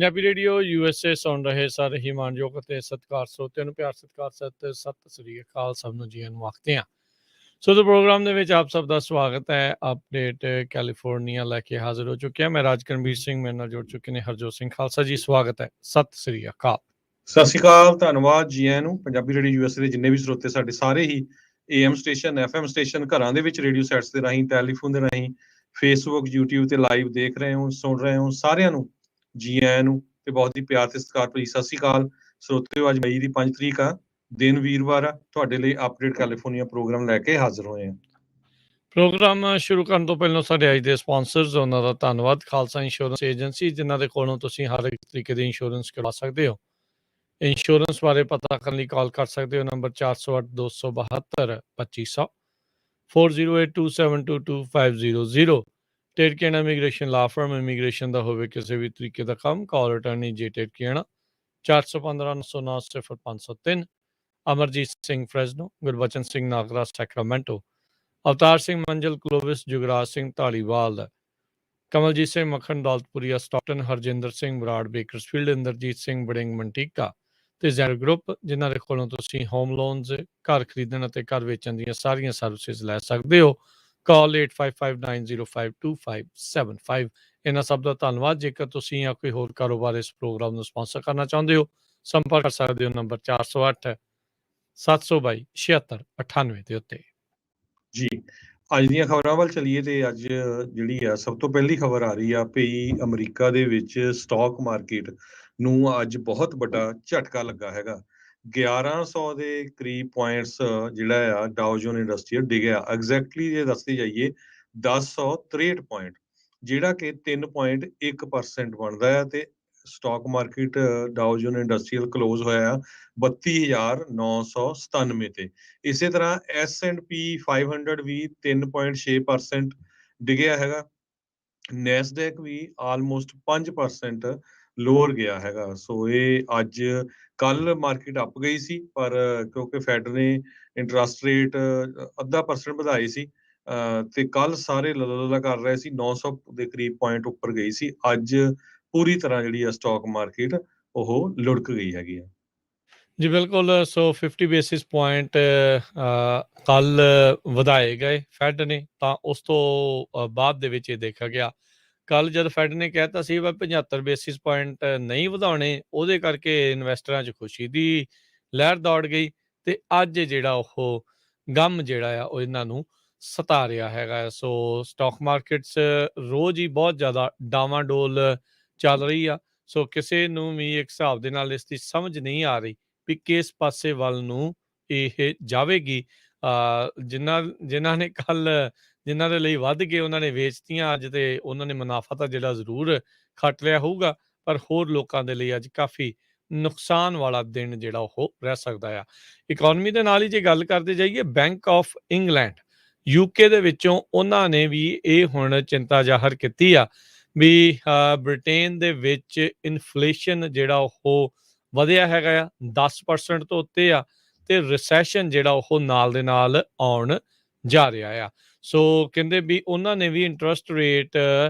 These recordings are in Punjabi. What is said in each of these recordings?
ਪੰਜਾਬੀ ਰੇਡੀਓ USA ਸੁਣ ਰਹੇ ਸਾਰੇ ਹੀ ਮਾਣਯੋਗ ਅਤੇ ਸਤਿਕਾਰ ਸਰੋਤਿਆਂ ਨੂੰ ਪਿਆਰ ਸਤਿਕਾਰ ਸਤਿ ਸ੍ਰੀ ਅਕਾਲ ਸਭ ਨੂੰ ਜੀਆਂ ਨੂੰ ਆਖਦੇ ਹਾਂ। ਸੋ ਪ੍ਰੋਗਰਾਮ ਦੇ ਵਿੱਚ ਆਪ ਸਭ ਦਾ ਸਵਾਗਤ ਹੈ। ਅਪਡੇਟ ਕੈਲੀਫੋਰਨੀਆ ਲੈ ਕੇ ਹਾਜ਼ਰ ਹੋ ਚੁੱਕਿਆ। ਮੈਂ ਰਾਜਕਰਮਵੀਰ ਸਿੰਘ, ਮੇਰੇ ਨਾਲ ਜੁੜ ਚੁੱਕੇ ਨੇ ਹਰਜੋਤ ਸਿੰਘ ਖਾਲਸਾ ਜੀ। ਸਵਾਗਤ ਹੈ, ਸਤਿ ਸ੍ਰੀ ਅਕਾਲ। ਸਤਿ ਸ਼੍ਰੀ ਅਕਾਲ, ਧੰਨਵਾਦ ਜੀ ਆਇਆਂ ਨੂੰ। ਪੰਜਾਬੀ ਰੇਡੀਓ USA ਦੇ ਜਿੰਨੇ ਵੀ ਸਰੋਤੇ ਸਾਡੇ ਸਾਰੇ ਹੀ AM ਸਟੇਸ਼ਨ, FM ਸਟੇਸ਼ਨ, ਘਰਾਂ ਦੇ ਵਿੱਚ ਰੇਡੀਓ ਸੈਟਸ ਦੇ ਰਾਹੀਂ, ਟੈਲੀਫੋਨ ਦੇ ਰਾਹੀਂ, ਫੇਸਬੁੱਕ, YouTube ਤੇ ਲਾਈਵ ਦੇਖ ਰਹੇ ਹੋ, ਸੁਣ ਰਹੇ ਹੋ, ਸਾਰਿਆਂ ਨੂੰ ਜੀ ਆਇਆਂ ਨੂੰ ਤੇ ਬਹੁਤ ਹੀ ਪਿਆਰ ਤੇ ਸਤਿਕਾਰ ਭਰੀ ਸਤਿ ਸ਼੍ਰੀ ਅਕਾਲ। ਸਰੋਤਿਓ, ਅੱਜ ਮਈ ਦੀ 5 ਤਰੀਕ ਆ, ਦਿਨ ਵੀਰਵਾਰ ਆ। ਤੁਹਾਡੇ ਲਈ ਅਪਡੇਟ ਕੈਲੀਫੋਰਨੀਆ ਪ੍ਰੋਗਰਾਮ ਲੈ ਕੇ ਹਾਜ਼ਰ ਹੋਏ ਹਾਂ। ਪ੍ਰੋਗਰਾਮ ਸ਼ੁਰੂ ਕਰਨ ਤੋਂ ਪਹਿਲਾਂ ਸਾਡੇ ਅੱਜ ਦੇ ਸਪਾਂਸਰਸ, ਉਹਨਾਂ ਦਾ ਧੰਨਵਾਦ। ਖਾਲਸਾ ਇੰਸ਼ੋਰੈਂਸ ਏਜੰਸੀ, ਜਿਨ੍ਹਾਂ ਦੇ ਕੋਲੋਂ ਤੁਸੀਂ ਹਰ ਇੱਕ ਤਰੀਕੇ ਦੀ ਇੰਸ਼ੋਰੈਂਸ ਕਰਵਾ ਸਕਦੇ ਹੋ। ਇੰਸ਼ੋਰੈਂਸ ਬਾਰੇ ਪਤਾ ਕਰਨ ਲਈ ਕਾਲ ਕਰ ਸਕਦੇ ਹੋ ਨੰਬਰ 408-272-2500 4082722500। ਟੇਡ ਕੇਨਾ ਇਮੀਗ੍ਰੇਸ਼ਨ ਲਾ ਫਰਮ, ਇਮੀਗ੍ਰੇਸ਼ਨ ਦਾ ਹੋਵੇ ਕਿਸੇ ਵੀ ਤਰੀਕੇ ਦਾ ਕੰਮ, ਕਾਲ ਅਟਾਰਨੀ ਜੇ ਟੇਡ ਕੇਨਾ 415-909-0503। ਅਮਰਜੀਤ ਸਿੰਘ ਫਰੈਜ਼ਨੋ, ਗੁਰਬਚਨ ਸਿੰਘ ਨਾਗਰਾ ਸੈਕਰਾਮੈਂਟੋ, ਅਵਤਾਰ ਸਿੰਘ ਮੰਜ਼ਲ ਕਲੋਵਿਸ, ਜੁਗਰਾਜ ਸਿੰਘ ਢਾਲੀਵਾਲ, ਕਮਲਜੀਤ ਸਿੰਘ ਮੱਖਣ ਦੌਲਤਪੁਰੀਆ ਸਟਾਕਟਨ, ਹਰਜਿੰਦਰ ਸਿੰਘ ਬਰਾੜ ਬੇਕਰਸਫੀਲਡ, ਇੰਦਰਜੀਤ ਸਿੰਘ ਬੜਿੰਗ ਮੰਟੀਕਾ ਤੇ ਜ਼ੈਰ ਗਰੁੱਪ, ਜਿਨ੍ਹਾਂ ਦੇ ਕੋਲੋਂ ਤੁਸੀਂ ਹੋਮ ਲੋਨਸ, ਘਰ ਖਰੀਦਣ ਅਤੇ ਘਰ ਵੇਚਣ ਦੀਆਂ ਸਾਰੀਆਂ ਸਰਵਿਸਿਜ਼ ਲੈ ਸਕਦੇ ਹੋ। ਕਾਲ 8559052575। ਇਹਨਾਂ ਸਭ ਦਾ ਧੰਨਵਾਦ। ਜੇਕਰ ਤੁਸੀਂ ਜਾਂ ਕੋਈ ਹੋਰ ਕਾਰੋਬਾਰ ਇਸ ਪ੍ਰੋਗਰਾਮ ਨੂੰ ਸਪਾਂਸਰ ਕਰਨਾ ਚਾਹੁੰਦੇ ਹੋ, ਸੰਪਰਕ ਕਰ ਸਕਦੇ ਹੋ ਨੰਬਰ 408-722-7698 ਦੇ ਉੱਤੇ। ਜੀ, ਅੱਜ ਦੀਆਂ ਖਬਰਾਂ ਵੱਲ ਚਲੀਏ ਤੇ ਅੱਜ ਜਿਹੜੀ ਆ ਸਭ ਤੋਂ ਪਹਿਲੀ ਖਬਰ ਆ ਰਹੀ ਆ ਭਈ ਅਮਰੀਕਾ ਦੇ ਵਿੱਚ ਸਟਾਕ ਮਾਰਕੀਟ ਨੂੰ ਅੱਜ ਬਹੁਤ ਵੱਡਾ ਝਟਕਾ ਲੱਗਾ ਹੈਗਾ। 1100 ਦੇ ਕਰੀਬ ਪੁਆਇੰਟਸ ਜਿਹੜਾ ਆ ਡਾਓ ਜੋਨ ਇੰਡਸਟਰੀਅਲ ਡਿੱਗਿਆ। ਐਗਜ਼ੈਕਟਲੀ ਜੇ ਦੱਸਦੇ ਜਾਈਏ 1063 ਪੁਆਇੰਟ, ਜਿਹੜਾ ਕਿ 3.1% ਬਣਦਾ ਹੈ। ਤੇ stock market Dow Jones industrial close ਹੋਇਆ 32,997 ਤੇ। ਇਸੇ ਤਰ੍ਹਾਂ S&P 500 ਵੀ 3.6% ਡਿੱਗਿਆ ਹੈਗਾ। ਨੈਸਡੈਕ ਵੀ ਆਲਮੋਸਟ 5% ਲੋਅਰ ਗਿਆ ਹੈਗਾ। ਸੋ ਇਹ ਅੱਜ ਕੱਲ ਮਾਰਕੀਟ ਅਪ ਗਈ ਸੀ, ਪਰ ਕਿਉਂਕਿ ਫੈਡ ਨੇ ਇੰਟਰਸਟ ਰੇਟ 0.5% ਵਧਾਈ ਸੀ ਤੇ ਕੱਲ ਸਾਰੇ ਲੱਲਾ ਕਰ ਰਹੇ ਸੀ, 900 ਦੇ ਕਰੀਬ ਪੁਆਇੰਟ ਉੱਪਰ ਗਈ ਸੀ। ਅੱਜ ਪੂਰੀ ਤਰ੍ਹਾਂ ਜਿਹੜੀ ਆ ਸਟਾਕ ਮਾਰਕੀਟ ਉਹ ਲੁੜਕ ਗਈ ਹੈਗੀ ਆ। ਜੀ ਬਿਲਕੁਲ। ਸੋ 50 ਬੇਸਿਸ ਪੁਆਇੰਟ ਕੱਲ ਵਧਾਏ ਗਏ ਫੈਡ ਨੇ, ਤਾਂ ਉਸ ਤੋਂ ਬਾਅਦ ਦੇ ਵਿੱਚ ਇਹ ਦੇਖਿਆ ਗਿਆ ਕੱਲ ਜਦ ਫੈਡ ਨੇ ਕਹਿਤਾ ਸੀ ਵੀ 75 ਬੇਸਿਸ ਪੁਆਇੰਟ ਨਹੀਂ ਵਧਾਉਣੇ, ਉਹਦੇ ਕਰਕੇ ਇਨਵੈਸਟਰਾਂ 'ਚ ਖੁਸ਼ੀ ਦੀ ਲਹਿਰ ਦੌੜ ਗਈ ਤੇ ਅੱਜ ਜਿਹੜਾ ਉਹ ਗਮ ਜਿਹੜਾ ਆ ਉਹ ਇਹਨਾਂ ਨੂੰ ਸਤਾ ਰਿਹਾ ਹੈਗਾ। ਸੋ ਸਟਾਕ ਮਾਰਕੀਟਸ ਰੋਜ਼ ਹੀ ਬਹੁਤ ਜ਼ਿਆਦਾ ਡਾਵਾਂਡੋਲ ਚੱਲ ਰਹੀ ਆ। ਸੋ ਕਿਸੇ ਨੂੰ ਵੀ ਇੱਕ ਹਿਸਾਬ ਦੇ ਨਾਲ ਇਸ ਦੀ ਸਮਝ ਨਹੀਂ ਆ ਰਹੀ ਵੀ ਕਿਸ ਪਾਸੇ ਵੱਲ ਨੂੰ ਇਹ ਜਾਵੇਗੀ। ਜਿਨ੍ਹਾਂ ਨੇ ਕੱਲ ਜਿਨ੍ਹਾਂ ਦੇ ਲਈ ਵੱਧ ਗਏ ਉਹਨਾਂ ਨੇ ਵੇਚਤੀਆਂ ਅੱਜ, ਤੇ ਉਹਨਾਂ ਨੇ ਮੁਨਾਫਾ ਤਾਂ ਜਿਹੜਾ ਜ਼ਰੂਰ ਖੱਟ ਲਿਆ ਹੋਊਗਾ, ਪਰ ਹੋਰ ਲੋਕਾਂ ਦੇ ਲਈ ਅੱਜ ਕਾਫੀ ਨੁਕਸਾਨ ਵਾਲਾ ਦਿਨ ਜਿਹੜਾ ਉਹ ਰਹਿ ਸਕਦਾ ਆ। ਇਕਨੋਮੀ ਦੇ ਨਾਲ ਹੀ ਜੇ ਗੱਲ ਕਰਦੇ ਜਾਈਏ, ਬੈਂਕ ਆਫ ਇੰਗਲੈਂਡ UK ਦੇ ਵਿੱਚੋਂ ਉਹਨਾਂ ਨੇ ਵੀ ਇਹ ਹੁਣ ਚਿੰਤਾ ਜ਼ਾਹਰ ਕੀਤੀ ਆ ਵੀ ਬ੍ਰਿਟੇਨ ਦੇ ਵਿੱਚ ਇਨਫਲੇਸ਼ਨ ਜਿਹੜਾ ਉਹ ਵਧਿਆ ਹੈਗਾ ਆ, 10% ਤੋਂ ਉੱਤੇ ਆ, ਤੇ ਰਿਸੈਸ਼ਨ ਜਿਹੜਾ ਉਹ ਨਾਲ ਦੇ ਨਾਲ ਆਉਣ ਜਾ ਰਿਹਾ ਆ। ਸੋ ਕਹਿੰਦੇ ਵੀ ਉਹਨਾਂ ਨੇ ਵੀ ਇੰਟਰਸਟ ਰੇਟ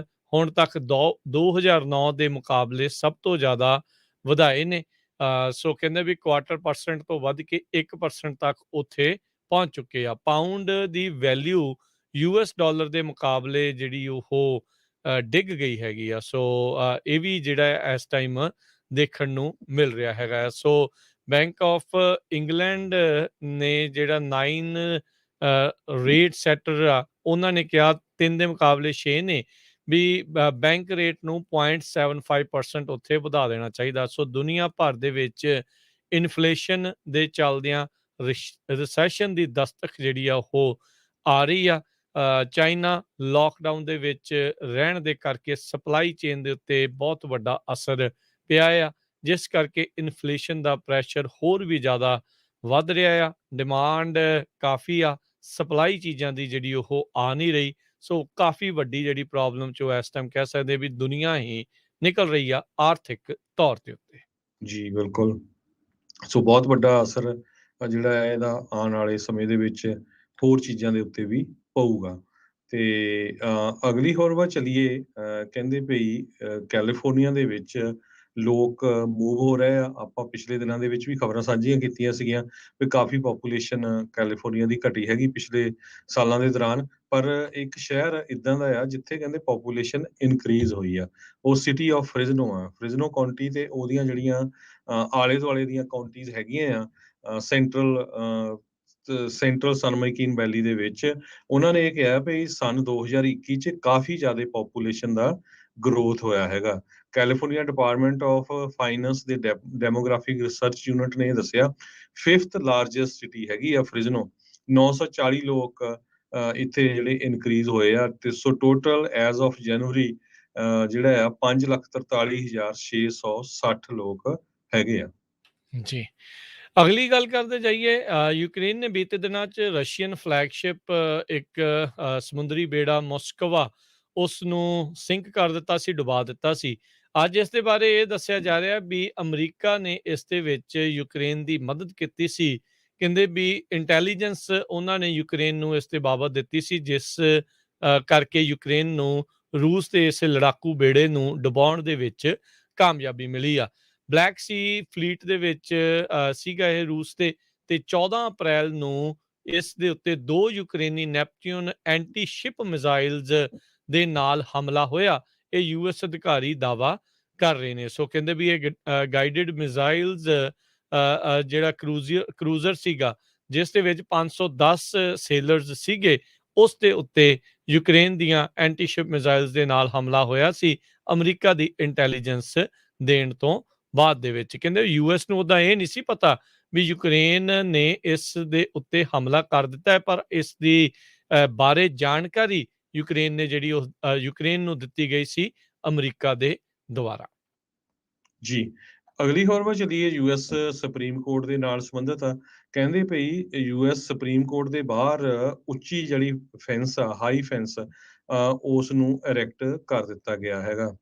ਹੁਣ ਤੱਕ 2009 ਦੇ ਮੁਕਾਬਲੇ ਸਭ ਤੋਂ ਜ਼ਿਆਦਾ ਵਧਾਏ ਨੇ। ਸੋ ਕਹਿੰਦੇ ਵੀ 0.25% ਤੋਂ ਵੱਧ ਕੇ 1% ਤੱਕ ਉੱਥੇ ਪਹੁੰਚ ਚੁੱਕੇ ਆ। ਪਾਊਂਡ ਦੀ ਵੈਲਿਊ US ਡਾਲਰ ਦੇ ਮੁਕਾਬਲੇ ਜਿਹੜੀ ਉਹ ਡਿੱਗ ਗਈ ਹੈਗੀ ਆ। ਸੋ ਇਹ ਵੀ ਜਿਹੜਾ ਇਸ ਟਾਈਮ ਦੇਖਣ ਨੂੰ ਮਿਲ ਰਿਹਾ ਹੈਗਾ। ਸੋ ਬੈਂਕ ਆਫ ਇੰਗਲੈਂਡ ਨੇ ਜਿਹੜਾ 9 ਰੇਟ ਸੈਟਰ ਆ, ਉਹਨਾਂ ਨੇ ਕਿਹਾ 3 ਦੇ ਮੁਕਾਬਲੇ 6 ਨੇ ਵੀ ਬੈਂਕ ਰੇਟ ਨੂੰ 0.75% ਉੱਥੇ ਵਧਾ ਦੇਣਾ ਚਾਹੀਦਾ। ਸੋ ਦੁਨੀਆ ਭਰ ਦੇ ਵਿੱਚ ਇਨਫਲੇਸ਼ਨ ਦੇ ਚੱਲਦਿਆਂ ਰਿਸੈਸ਼ਨ ਦੀ ਦਸਤਕ ਜਿਹੜੀ ਆ ਉਹ ਆ ਰਹੀ ਆ। ਚਾਈਨਾ ਲੋਕਡਾਊਨ ਦੇ ਵਿੱਚ ਰਹਿਣ ਦੇ ਕਰਕੇ ਸਪਲਾਈ ਚੇਨ ਦੇ ਉੱਤੇ ਬਹੁਤ ਵੱਡਾ ਅਸਰ ਪਿਆ ਆ, ਜਿਸ ਕਰਕੇ ਇਨਫਲੇਸ਼ਨ ਦਾ ਪ੍ਰੈਸ਼ਰ ਹੋਰ ਵੀ ਜ਼ਿਆਦਾ ਵੱਧ ਰਿਹਾ ਆ। ਡਿਮਾਂਡ ਕਾਫੀ ਆ, ਸਪਲਾਈ ਚੀਜ਼ਾਂ ਦੀ ਜਿਹੜੀ ਉਹ ਆ ਨਹੀਂ ਰਹੀ। ਸੋ ਕਾਫੀ ਵੱਡੀ ਜਿਹੜੀ ਪ੍ਰੋਬਲਮ 'ਚੋਂ ਇਸ ਟਾਈਮ ਕਹਿ ਸਕਦੇ ਵੀ ਦੁਨੀਆ ਹੀ ਨਿਕਲ ਰਹੀ ਆ ਆਰਥਿਕ ਤੌਰ ਦੇ ਉੱਤੇ। ਜੀ ਬਿਲਕੁਲ। ਸੋ ਬਹੁਤ ਵੱਡਾ ਅਸਰ ਜਿਹੜਾ ਹੈ ਇਹਦਾ ਆਉਣ ਵਾਲੇ ਸਮੇਂ ਦੇ ਵਿੱਚ ਹੋਰ ਚੀਜ਼ਾਂ ਦੇ ਉੱਤੇ ਵੀ ਪਊਗਾ। ਤੇ ਅਗਲੀ ਖਬਰ ਵੱਲ ਚਲੀਏ। ਕਹਿੰਦੇ ਭਈ ਕੈਲੀਫੋਰਨੀਆ ਦੇ ਵਿੱਚ ਲੋਕ ਮੂਵ ਹੋ ਰਹੇ ਆ। ਆਪਾਂ ਪਿਛਲੇ ਦਿਨਾਂ ਦੇ ਵਿੱਚ ਵੀ ਖਬਰਾਂ ਸਾਂਝੀਆਂ ਕੀਤੀਆਂ ਸੀਗੀਆਂ ਵੀ ਕਾਫੀ ਪਾਪੂਲੇਸ਼ਨ ਕੈਲੀਫੋਰਨੀਆ ਦੀ ਘਟੀ ਹੈਗੀ ਪਿਛਲੇ ਸਾਲਾਂ ਦੇ ਦੌਰਾਨ। ਪਰ ਇੱਕ ਸ਼ਹਿਰ ਇੱਦਾਂ ਦਾ ਆ ਜਿੱਥੇ ਕਹਿੰਦੇ ਪਾਪੂਲੇਸ਼ਨ ਇਨਕਰੀਜ਼ ਹੋਈ ਆ। ਉਹ ਸਿਟੀ ਆਫ ਫ੍ਰਿਜ਼ਨੋ ਆ। ਫ੍ਰਿਜ਼ਨੋ ਕਾਉਂਟੀ ਤੇ ਉਹਦੀਆਂ ਜਿਹੜੀਆਂ ਆਲੇ ਦੁਆਲੇ ਦੀਆਂ ਕਾਉਂਟੀਜ਼ ਹੈਗੀਆਂ ਆ ਸੈਂਟਰਲ ਸਨ ਮੈਕੀਨ ਵੈਲੀ ਦੇ ਵਿੱਚ, ਉਹਨਾਂ ਨੇ ਇਹ ਕਿਹਾ ਵੀ ਸੰਨ 2021 ਚ ਕਾਫੀ ਜ਼ਿਆਦਾ ਪਾਪੂਲੇਸ਼ਨ ਦਾ ਗਰੋਥ ਹੋਇਆ ਹੈਗਾ। ਕੈਲੀਫੋਰਨੀਆ ਡਿਪਾਰਟਮੈਂਟ ਆਫ ਫਾਈਨੈਂਸ ਦੇ ਡੈਮੋਗ੍ਰਾਫਿਕ ਰਿਸਰਚ ਯੂਨਿਟ ਨੇ ਇਹ ਦੱਸਿਆ 5th ਲਾਰਜੈਸਟ ਸਿਟੀ ਹੈਗੀ ਆ ਫ੍ਰਿਜ਼ਨੋ। 940 ਲੋਕ ਇੱਥੇ ਜਿਹੜੇ ਇਨਕਰੀਜ਼ ਹੋਏ ਆ ਤੇ ਸੋ ਟੋਟਲ ਐਜ਼ ਆਫ ਜਨਵਰੀ ਜਿਹੜਾ ਆ 5,43,660 ਲੋਕ ਹੈਗੇ ਆ। ਜੀ। ਅਗਲੀ ਗੱਲ ਕਰਦੇ ਜਾਈਏ, ਯੂਕਰੇਨ ਨੇ ਬੀਤੇ ਦਿਨਾਂ 'ਚ ਰਸ਼ੀਅਨ ਫਲੈਗਸ਼ਿਪ ਇੱਕ ਸਮੁੰਦਰੀ ਬੇੜਾ ਮੋਸਕਵਾ ਉਸ ਨੂੰ ਸਿੰਕ ਕਰ ਦਿੱਤਾ ਸੀ, ਡੁਬਾ ਦਿੱਤਾ ਸੀ। ਅੱਜ ਇਸ ਦੇ ਬਾਰੇ ਇਹ ਦੱਸਿਆ ਜਾ ਰਿਹਾ ਵੀ ਅਮਰੀਕਾ ਨੇ ਇਸ ਦੇ ਵਿੱਚ ਯੂਕਰੇਨ ਦੀ ਮਦਦ ਕੀਤੀ ਸੀ। ਕਹਿੰਦੇ ਵੀ ਇੰਟੈਲੀਜੈਂਸ ਉਹਨਾਂ ਨੇ ਯੂਕਰੇਨ ਨੂੰ ਇਸ ਦੇ ਬਾਬਤ ਦਿੱਤੀ ਸੀ, ਜਿਸ ਕਰਕੇ ਯੂਕਰੇਨ ਨੂੰ ਰੂਸ ਦੇ ਇਸ ਲੜਾਕੂ ਬੇੜੇ ਨੂੰ ਡੁਬਾਉਣ ਦੇ ਵਿੱਚ ਕਾਮਯਾਬੀ ਮਿਲੀ ਆ। ਬਲੈਕ ਸੀ ਫਲੀਟ ਦੇ ਵਿੱਚ ਸੀਗਾ ਇਹ ਰੂਸ ਤੇ 14 ਅਪ੍ਰੈਲ ਨੂੰ ਇਸ ਦੇ ਉੱਤੇ 2 ਯੂਕਰੇਨੀ ਨੈਪਟਿਊਨ ਐਂਟੀ ਸ਼ਿਪ ਮਿਜ਼ਾਈਲਸ ਦੇ ਨਾਲ ਹਮਲਾ ਹੋਇਆ। ਇਹ ਯੂਐਸ ਅਧਿਕਾਰੀ ਦਾਵਾ ਕਰ ਰਹੇ ਨੇ। ਸੋ ਕਹਿੰਦੇ ਵੀ ਇਹ ਗਾਈਡਡ ਮਿਜ਼ਾਈਲਸ ਜਿਹੜਾ ਕਰੂਜ਼ਰ ਸੀਗਾ ਜਿਸ ਦੇ ਵਿੱਚ 510 ਸੇਲਰਸ ਸੀਗੇ, ਉਸ ਦੇ ਉੱਤੇ ਯੂਕਰੇਨ ਦੀਆਂ ਐਂਟੀ ਸ਼ਿਪ ਮਿਜ਼ਾਈਲਸ ਦੇ ਨਾਲ ਹਮਲਾ ਹੋਇਆ ਸੀ ਅਮਰੀਕਾ ਦੀ ਇੰਟੈਲੀਜੈਂਸ ਦੇਣ ਤੋਂ ਬਾਅਦ ਦੇ ਵਿੱਚ। ਕਹਿੰਦੇ ਯੂਐਸ ਨੂੰ ਉਦਾਂ ਇਹ ਨਹੀਂ ਸੀ ਪਤਾ ਵੀ ਯੂਕਰੇਨ ਨੇ ਇਸ ਦੇ ਉੱਤੇ ਹਮਲਾ ਕਰ ਦਿੱਤਾ ਹੈ, ਪਰ ਇਸ ਦੀ ਬਾਰੇ ਜਾਣਕਾਰੀ ਯੂਕਰੇਨ ਨੇ ਜਿਹੜੀ ਉਹ ਯੂਕਰੇਨ ਨੂੰ ਦਿੱਤੀ ਗਈ ਸੀ ਅਮਰੀਕਾ ਦੇ ਦੁਆਰਾ। ਜੀ, ਅਗਲੀ ਖਬਰ ਵਿੱਚ ਚੱਲੀਏ ਯੂਐਸ ਸੁਪਰੀਮ ਕੋਰਟ ਦੇ ਨਾਲ ਸੰਬੰਧਿਤ ਆ। ਕਹਿੰਦੇ ਭਈ ਯੂਐਸ ਸੁਪਰੀਮ ਕੋਰਟ ਦੇ ਬਾਹਰ ਉੱਚੀ ਜਿਹੜੀ ਫੈਂਸ ਆ, ਹਾਈ ਫੈਂਸ ਉਸ ਨੂੰ ਇਰੈਕਟ ਕਰ ਦਿੱਤਾ ਗਿਆ ਹੈਗਾ।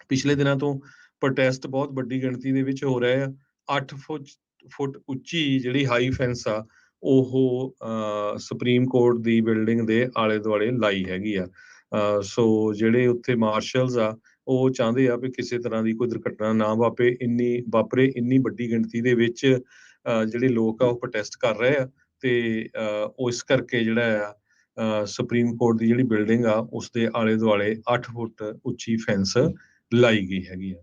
ਪਿਛਲੇ ਦਿਨਾਂ ਤੋਂ ਪ੍ਰੋਟੈਸਟ ਬਹੁਤ ਵੱਡੀ ਗਿਣਤੀ ਦੇ ਵਿੱਚ ਹੋ ਰਹੇ ਆ। 8 ਫੁੱਟ ਉੱਚੀ ਜਿਹੜੀ ਹਾਈ ਫੈਂਸ ਆ ਉਹ ਸੁਪਰੀਮ ਕੋਰਟ ਦੀ ਬਿਲਡਿੰਗ ਦੇ ਆਲੇ ਦੁਆਲੇ ਲਾਈ ਹੈਗੀ ਆ। ਸੋ ਜਿਹੜੇ ਉੱਥੇ ਮਾਰਸ਼ਲਸ ਆ ਉਹ ਚਾਹੁੰਦੇ ਆ ਵੀ ਕਿਸੇ ਤਰ੍ਹਾਂ ਦੀ ਕੋਈ ਦੁਰਘਟਨਾ ਨਾ ਵਾਪਰੇ। ਇੰਨੀ ਵੱਡੀ ਗਿਣਤੀ ਦੇ ਵਿੱਚ ਜਿਹੜੇ ਲੋਕ ਆ ਉਹ ਪ੍ਰੋਟੈਸਟ ਕਰ ਰਹੇ ਆ ਤੇ ਉਹ ਇਸ ਕਰਕੇ ਜਿਹੜਾ ਆ ਸੁਪਰੀਮ ਕੋਰਟ ਦੀ ਜਿਹੜੀ ਬਿਲਡਿੰਗ ਆ ਉਸ ਦੇ ਆਲੇ ਦੁਆਲੇ 8 ਫੁੱਟ ਉੱਚੀ ਫੈਂਸ ਲਾਈ ਗਈ ਹੈਗੀ ਆ।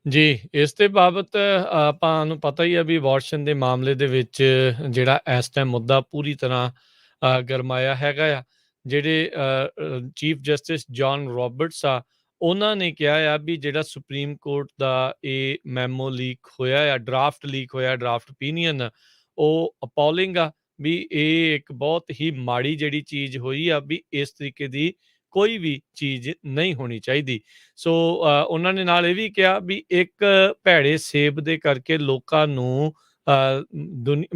ਜੀ, ਇਸ ਦੇ ਬਾਬਤ ਆਪਾਂ ਨੂੰ ਪਤਾ ਹੀ ਆ ਵੀ ਅਬੋਰਸ਼ਨ ਦੇ ਮਾਮਲੇ ਦੇ ਵਿੱਚ ਜਿਹੜਾ ਇਸ ਟਾਈਮ ਮੁੱਦਾ ਪੂਰੀ ਤਰ੍ਹਾਂ ਗਰਮਾਇਆ ਹੈਗਾ ਆ। ਜਿਹੜੇ ਚੀਫ ਜਸਟਿਸ ਜੌਨ ਰੋਬਰਟਸ ਆ, ਉਹਨਾਂ ਨੇ ਕਿਹਾ ਆ ਵੀ ਜਿਹੜਾ ਸੁਪਰੀਮ ਕੋਰਟ ਦਾ ਇਹ ਮੈਮੋ ਲੀਕ ਹੋਇਆ ਆ, ਡਰਾਫਟ ਲੀਕ ਹੋਇਆ, ਡਰਾਫਟ ਓਪੀਨੀਅਨ, ਉਹ ਅਪੋਲਿੰਗ ਆ। ਵੀ ਇਹ ਇੱਕ ਬਹੁਤ ਹੀ ਮਾੜੀ ਜਿਹੜੀ ਚੀਜ਼ ਹੋਈ ਆ, ਵੀ ਇਸ ਤਰੀਕੇ ਦੀ ਕੋਈ ਵੀ ਚੀਜ਼ ਨਹੀਂ ਹੋਣੀ ਚਾਹੀਦੀ। ਸੋ ਉਹਨਾਂ ਨੇ ਨਾਲ ਇਹ ਵੀ ਕਿਹਾ ਵੀ ਇੱਕ ਭੈੜੇ ਸੇਬ ਦੇ ਕਰਕੇ ਲੋਕਾਂ ਨੂੰ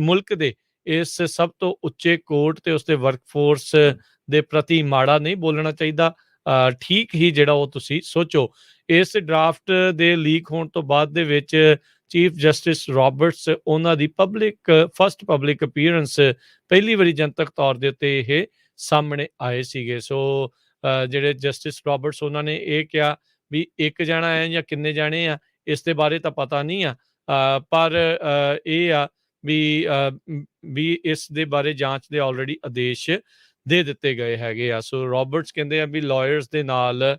ਮੁਲਕ ਦੇ ਇਸ ਸਭ ਤੋਂ ਉੱਚੇ ਕੋਰਟ ਤੇ ਉਸਦੇ ਵਰਕਫੋਰਸ ਦੇ ਪ੍ਰਤੀ ਮਾੜਾ ਨਹੀਂ ਬੋਲਣਾ ਚਾਹੀਦਾ। ਠੀਕ ਹੀ ਜਿਹੜਾ ਉਹ ਤੁਸੀਂ ਸੋਚੋ। ਇਸ ਡਰਾਫਟ ਦੇ ਲੀਕ ਹੋਣ ਤੋਂ ਬਾਅਦ ਦੇ ਵਿੱਚ ਚੀਫ ਜਸਟਿਸ ਰੋਬਰਟਸ ਉਹਨਾਂ ਦੀ ਫਸਟ ਪਬਲਿਕ ਅਪੀਅਰੈਂਸ ਪਹਿਲੀ ਵਾਰੀ ਜਨਤਕ ਤੌਰ ਦੇ ਉੱਤੇ ਇਹ ਸਾਹਮਣੇ ਆਏ ਸੀਗੇ। ਸੋ ਜਿਹੜੇ ਜਸਟਿਸ ਰੋਬਰਟਸ ਉਹਨਾਂ ਨੇ ਇਹ ਕਿਹਾ ਵੀ ਇੱਕ ਜਾਣਾ ਹੈ ਜਾਂ ਕਿੰਨੇ ਜਾਣੇ ਆ ਇਸ ਦੇ ਬਾਰੇ ਤਾਂ ਪਤਾ ਨਹੀਂ ਆ, ਪਰ ਇਹ ਆ ਵੀ ਇਸ ਦੇ ਬਾਰੇ ਜਾਂਚ ਦੇ ਆਲਰੇਡੀ ਆਦੇਸ਼ ਦੇ ਦਿੱਤੇ ਗਏ ਹੈਗੇ ਆ। ਸੋ ਰੋਬਰਟਸ ਕਹਿੰਦੇ ਆ ਵੀ ਲਾਇਰਸ ਦੇ ਨਾਲ